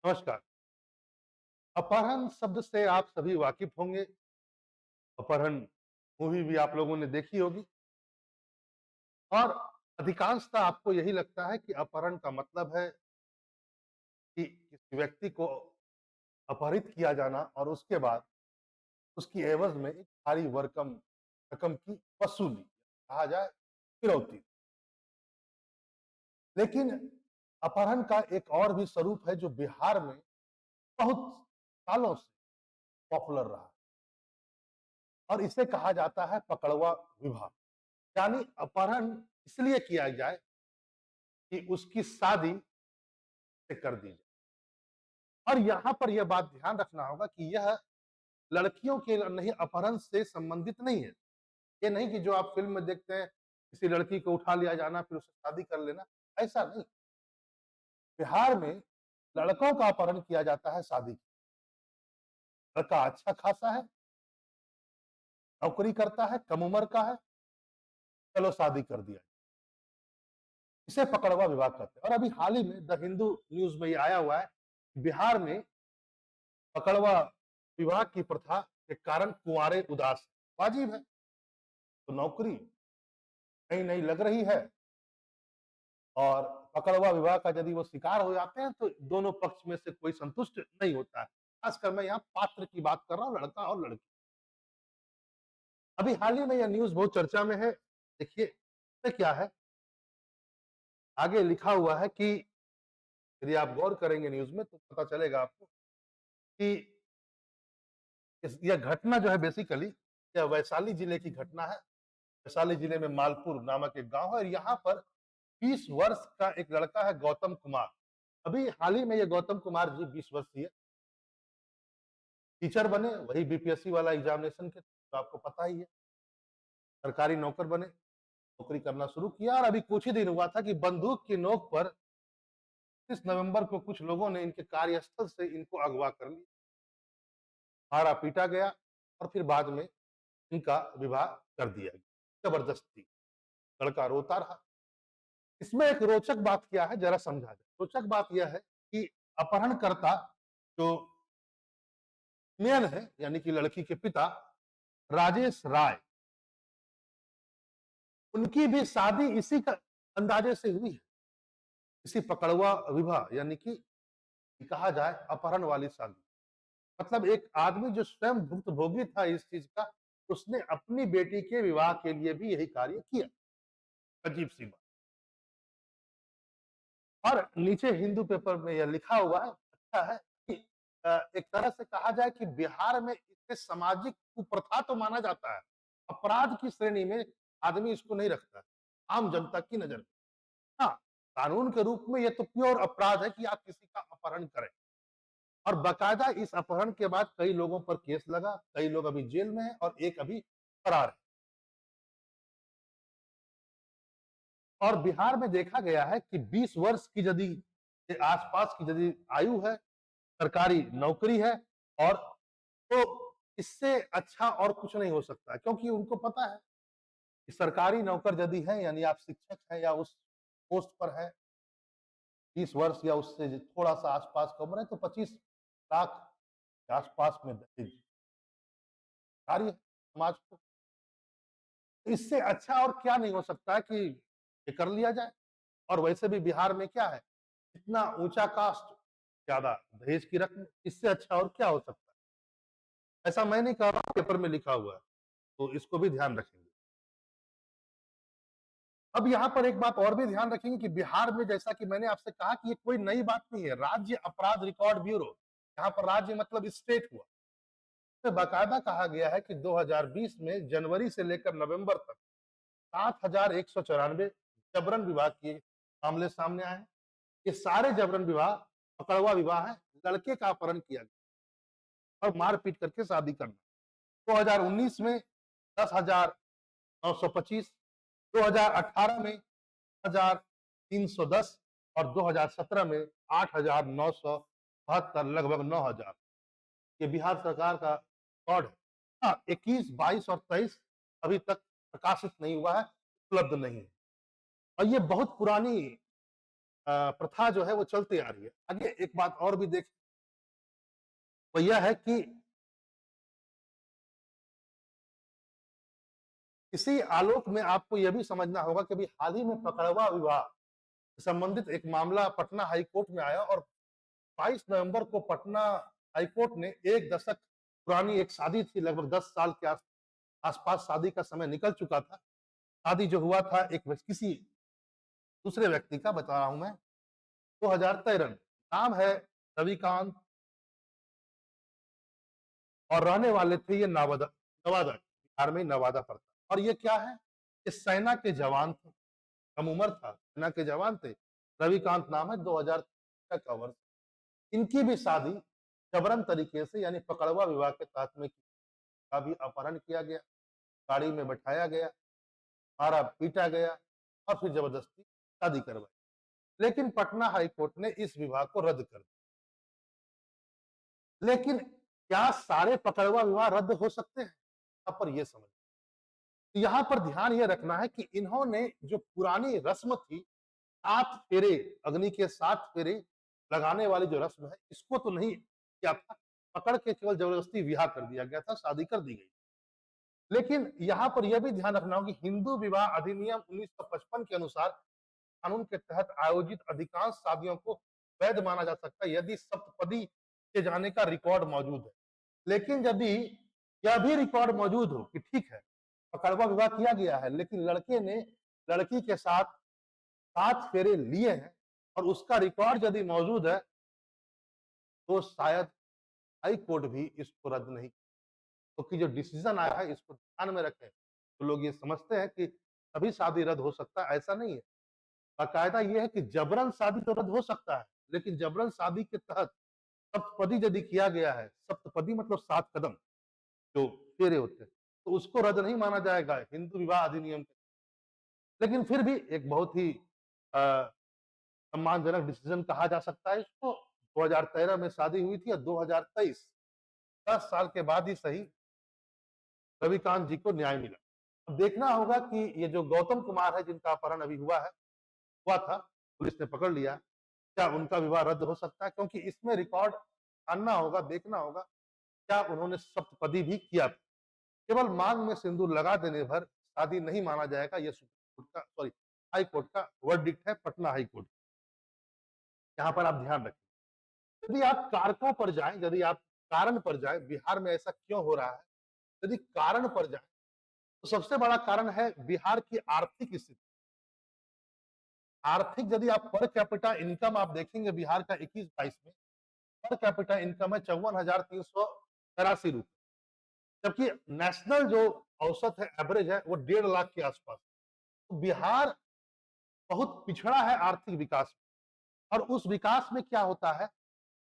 नमस्कार। अपहरण शब्द से आप सभी वाकिफ होंगे। अपहरण मूवी भी आप लोगों ने देखी होगी और अधिकांशतः आपको यही लगता है कि अपहरण का मतलब है कि किसी व्यक्ति को अपहरित किया जाना और उसके बाद उसकी एवज में एक भारी भरकम रकम की वसूली, कहा जाए फिरौती। लेकिन अपहरण का एक और भी स्वरूप है जो बिहार में बहुत सालों से पॉपुलर रहा और इसे कहा जाता है पकड़वा विवाह। यानी अपहरण इसलिए किया जाए कि उसकी शादी से कर दी जाए। और यहाँ पर यह बात ध्यान रखना होगा कि यह लड़कियों के नहीं अपहरण से संबंधित नहीं है। ये नहीं कि जो आप फ़िल्म में देखते हैं, किसी लड़की को उठा लिया जाना, फिर उससे शादी कर लेना, ऐसा नहीं। बिहार में लड़कों का अपहरण किया जाता है शादी। लड़का अच्छा खासा है, नौकरी करता है, कम उम्र का है, चलो शादी कर दिया। इसे पकड़वा विवाह कहते हैं और अभी हाल ही में द हिंदू न्यूज़ में ये आया हुआ है, बिहार में पकड़वा विवाह की प्रथा के कारण कुंवारे उदास हैं। वाजिब है, तो नौकरी नई-नई लग रही है और पकड़वा विवाह का यदि वो शिकार हो जाते हैं तो दोनों पक्ष में से कोई संतुष्ट नहीं होता है। खासकर मैं यहाँ पात्र की बात कर रहा हूँ, लड़का और लड़की। अभी हाल ही में यह न्यूज़ बहुत चर्चा में है। देखिए, इसमें क्या है, आगे लिखा हुआ है कि यदि आप गौर करेंगे न्यूज़ में तो पता चलेगा आपको कि इस यह घटना जो है बेसिकली यह वैशाली जिले की घटना है। वैशाली जिले में मालपुर नामक एक गाँव है और यहाँ पर 20 वर्ष का एक लड़का है गौतम कुमार। अभी हाल ही में ये गौतम कुमार जी 20 वर्षीय टीचर बने, वही बीपीएससी वाला एग्जामिनेशन के तो आपको पता ही है। सरकारी नौकर बने, नौकरी करना शुरू किया और अभी कुछ ही दिन हुआ था कि बंदूक की नोक पर 30 नवंबर को कुछ लोगों ने इनके कार्यस्थल से इनको अगवा कर लिया। मारा-पीटा गया और फिर बाद में इनका विवाह कर दिया गया, जबरदस्ती। लड़का रोता रहा। इसमें एक रोचक बात क्या है जरा समझा जाए। रोचक बात यह है कि अपहरणकर्ता जो मेन है यानी कि लड़की के पिता राजेश राय, उनकी भी शादी इसी का अंदाजे से हुई है। इसी पकड़वा विवाह यानी कि कहा जाए अपहरण वाली शादी। मतलब एक आदमी जो स्वयं भुक्तभोगी था इस चीज का, उसने अपनी बेटी के विवाह के लिए भी यही कार्य किया। अजीब सी बात। और नीचे हिंदू पेपर में यह लिखा हुआ है, अच्छा है कि एक तरह से कहा जाए कि बिहार में इसे सामाजिक कुप्रथा तो माना जाता है। अपराध की श्रेणी में आदमी इसको नहीं रखता है, आम जनता की नज़र में। हाँ, कानून के रूप में ये तो प्योर अपराध है कि आप किसी का अपहरण करें और बाकायदा इस अपहरण के बाद कई लोगों पर केस लगा, कई लोग अभी जेल में हैं और एक अभी फरार है। और बिहार में देखा गया है कि 20 वर्ष की यदि के आसपास की यदि आयु है, सरकारी नौकरी है और तो इससे अच्छा और कुछ नहीं हो सकता क्योंकि उनको पता है कि सरकारी नौकर यदि है यानी आप शिक्षक हैं या उस पोस्ट पर है, 20 वर्ष या उससे थोड़ा-सा आसपास का उम्र है तो 25 लाख के आसपास में दहेज कार्य है समाज को। इससे अच्छा और क्या नहीं हो सकता है कि ये कर लिया जाए और वैसे भी बिहार में क्या है, इतना ऊँचा कास्ट, ज़्यादा दहेज की रकम, इससे अच्छा और क्या हो सकता है? ऐसा मैं नहीं कह रहा हूँ, पेपर में लिखा हुआ है, तो इसको भी ध्यान रखेंगे। अब यहाँ पर एक बात और भी ध्यान रखेंगे कि बिहार में जैसा कि मैंने आपसे कहा कि ये कोई नई बात नहीं है, राज्य अपराध रिकॉर्ड ब्यूरो, यहाँ पर राज्य मतलब स्टेट हुआ। इसमें बाकायदा कहा गया है कि 2020 में जनवरी से लेकर नवंबर तक 7,194 जबरन विवाह के मामले सामने आए हैं। ये सारे जबरन विवाह पकड़वा विवाह है, लड़के का अपहरण किया गया और मार-पीट करके शादी करना। 2019 में 10,925, 2018 में 1,310 और 2017 में 8,972 लगभग 9,000। ये बिहार सरकार का रिकॉर्ड है। हाँ, 21, 22 और 23 अभी तक प्रकाशित नहीं हुआ है, उपलब्ध नहीं है और ये बहुत पुरानी प्रथा जो है वो चलती आ रही है। आगे एक बात और भी देख, वो यह है कि इसी आलोक में आपको यह भी समझना होगा कि अभी हाल ही में पकड़वा विवाह संबंधित एक मामला पटना हाई कोर्ट में आया और 22 नवंबर को पटना हाई कोर्ट ने 1 दशक पुरानी एक शादी थी, लगभग 10 साल के आसपास शादी का समय निकल चुका था। शादी जो हुआ था एक किसी दूसरे व्यक्ति का, बता रहा हूं मैं, 2013 नाम है रविकांत और रहने वाले थे ये नवादा, बिहार में नवादा पड़ता। और ये क्या है, ये सेना के जवान थे, कम उम्र था, सेना के जवान थे। रविकांत नाम है, 2013 का वर्ष। इनकी भी शादी जबरन तरीके से यानी पकड़वा विवाह के तहत में का भी अपहरण किया गया, गाड़ी में बैठाया गया, मारा पीटा गया और फिर जबरदस्ती शादी करवाई। लेकिन पटना हाई कोर्ट ने इस विवाह को रद्द कर दिया। लेकिन क्या सारे पकड़वा विवाह रद्द हो सकते हैं? यहाँ पर यह समझ, यहाँ पर ध्यान यह रखना है कि इन्होंने जो पुरानी रस्म थी, 7 फेरे, अग्नि के 7 फेरे लगाने वाली जो रस्म है, इसको तो नहीं किया था, पकड़ के केवल जबरदस्ती विवाह कर दिया गया था, शादी कर दी गई। लेकिन यहाँ पर यह भी ध्यान रखना होगा कि हिंदू विवाह अधिनियम 1955 के अनुसार कानून के तहत आयोजित अधिकांश शादियों को वैध माना जा सकता है यदि सप्तपदी के जाने का रिकॉर्ड मौजूद है। लेकिन यदि यह भी रिकॉर्ड मौजूद हो कि ठीक है, पकड़वा विवाह किया गया है, लेकिन लड़के ने लड़की के साथ 7 फेरे लिए हैं और उसका रिकॉर्ड यदि मौजूद है, तो शायद हाई कोर्ट भी इसको रद्द नहीं, क्योंकि जो डिसीजन आया है इसको ध्यान में रखें। तो लोग ये समझते हैं कि तभी शादी रद्द हो सकता है, ऐसा नहीं है। बाकायदा ये है कि जबरन शादी तो रद्द हो सकता है, लेकिन जबरन शादी के तहत सप्तपदी यदि किया गया है, सप्तपदी मतलब 7 कदम जो फेरे होते हैं, तो उसको रद्द नहीं माना जाएगा हिंदू विवाह अधिनियम के। लेकिन फिर भी एक बहुत ही सम्मानजनक डिसीजन कहा जा सकता है इसको। 2013 में शादी हुई थी और 2023 10 साल के बाद ही सही रविकांत जी को न्याय मिला। अब देखना होगा कि ये जो गौतम कुमार है जिनका अपहरण अभी हुआ था, पुलिस ने पकड़ लिया, क्या उनका विवाह रद्द हो सकता है? क्योंकि इसमें रिकॉर्ड जानना होगा, देखना होगा क्या उन्होंने सप्तपदी भी किया था। केवल मांग में सिंदूर लगा देने भर शादी नहीं माना जाएगा, यह सुप्रीम कोर्ट का, सॉरी, हाई कोर्ट का वर्डिक्ट है, पटना हाई कोर्ट। यहाँ पर आप ध्यान रखें। यदि आप कारकों पर जाएं, यदि आप कारण पर जाएं, बिहार में ऐसा क्यों हो रहा है, यदि कारण पर जाएं तो सबसे बड़ा कारण है बिहार की आर्थिक स्थिति। आर्थिक यदि आप पर कैपिटा इनकम आप देखेंगे बिहार का 21-22 में, पर कैपिटा इनकम है 54,383 रुपए, जबकि नेशनल जो औसत है, एवरेज है, वो 1.5 लाख के आसपास। तो बिहार बहुत पिछड़ा है आर्थिक विकास में। और उस विकास में क्या होता है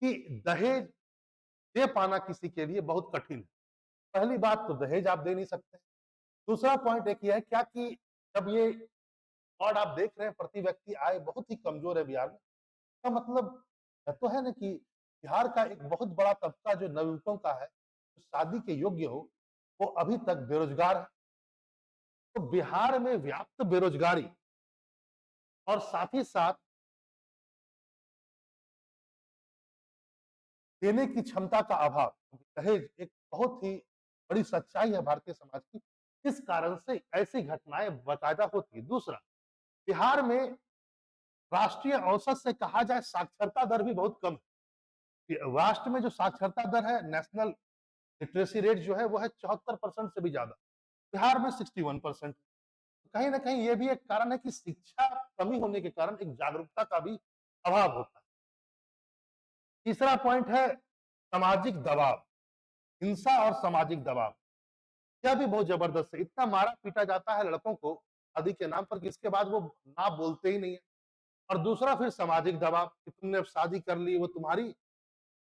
कि दहेज दे पाना किसी के लिए बहुत कठिन है। पहली बात तो दहेज आप दे नहीं सकते। दूसरा पॉइंट एक ये है क्या कि जब ये और आप देख रहे हैं प्रति व्यक्ति आय बहुत ही कमजोर है बिहार में, इसका मतलब तो है ना कि बिहार का एक बहुत बड़ा तबका जो नवयुवकों का है, जो शादी के योग्य हो, वो अभी तक बेरोजगार है। तो बिहार में व्याप्त बेरोजगारी और साथ ही साथ देने की क्षमता का अभाव, दहेज एक बहुत ही बड़ी सच्चाई है भारतीय समाज की। इस कारण से ऐसी घटनाएं बाकायदा होती है। दूसरा, बिहार में राष्ट्रीय औसत से कहा जाए साक्षरता दर भी बहुत कम है। राष्ट्र में जो साक्षरता दर है, नेशनल लिटरेसी रेट जो है वो है 74% से भी ज्यादा, बिहार में 61%। कहीं ना कहीं ये भी एक कारण है कि शिक्षा कमी होने के कारण एक जागरूकता का भी अभाव होता है। तीसरा पॉइंट है सामाजिक दबाव, हिंसा और सामाजिक दबाव, यह भी बहुत जबरदस्त है। इतना मारा पीटा जाता है लड़कों को शादी के नाम पर कि इसके बाद वो ना बोलते ही नहीं है। और दूसरा फिर सामाजिक दबाव कि तुमने अब शादी कर ली, वो तुम्हारी है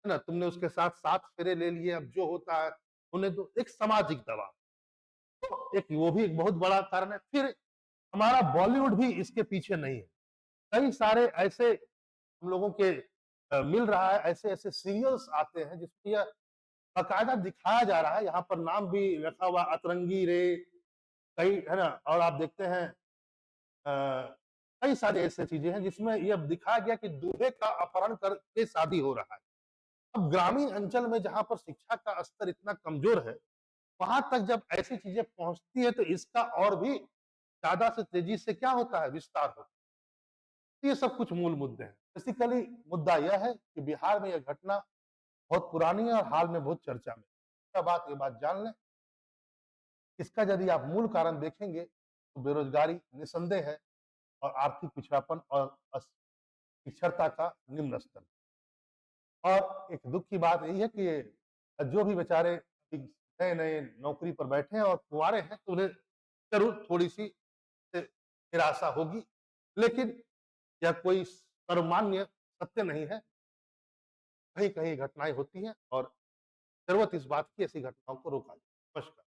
ना, तुमने उसके साथ 7 फेरे ले लिए, अब जो होता है उन्हें, तो एक सामाजिक दबाव, तो एक वो भी एक बहुत बड़ा कारण है। फिर हमारा बॉलीवुड भी इसके पीछे नहीं है। कई सारे ऐसे हम लोगों के मिल रहा है, ऐसे-ऐसे सीरियल्स आते हैं जिसमें यह बाकायदा दिखाया जा रहा है, यहाँ पर नाम भी रखा हुआ अतरंगी रे, कई है ना, और आप देखते हैं कई सारी ऐसी चीजें हैं जिसमें यह दिखाया गया कि दूल्हे का अपहरण करके शादी हो रहा है। अब ग्रामीण अंचल में जहां पर शिक्षा का स्तर इतना कमजोर है, वहां तक जब ऐसी चीजें पहुंचती है तो इसका और भी ज्यादा से तेजी से क्या होता है, विस्तार होता है। ये सब कुछ मूल मुद्दे हैं। बेसिकली मुद्दा यह है कि बिहार में यह घटना बहुत पुरानी है और हाल में बहुत चर्चा में। ये बात जान लें, इसका यदि आप मूल कारण देखेंगे तो बेरोजगारी निसंदेह है, और आर्थिक पिछड़ापन और साक्षरता का निम्न स्तर। और एक दुख की बात यही है कि जो भी बेचारे नए-नए नौकरी पर बैठे हैं और कुँवारे हैं, तो उन्हें ज़रूर थोड़ी-सी निराशा होगी। लेकिन यह कोई सर्वमान्य सत्य नहीं है। कहीं-कहीं घटनाएँ होती हैं और ज़रूरत इस बात की ऐसी घटनाओं को रोका जाए। नमस्कार।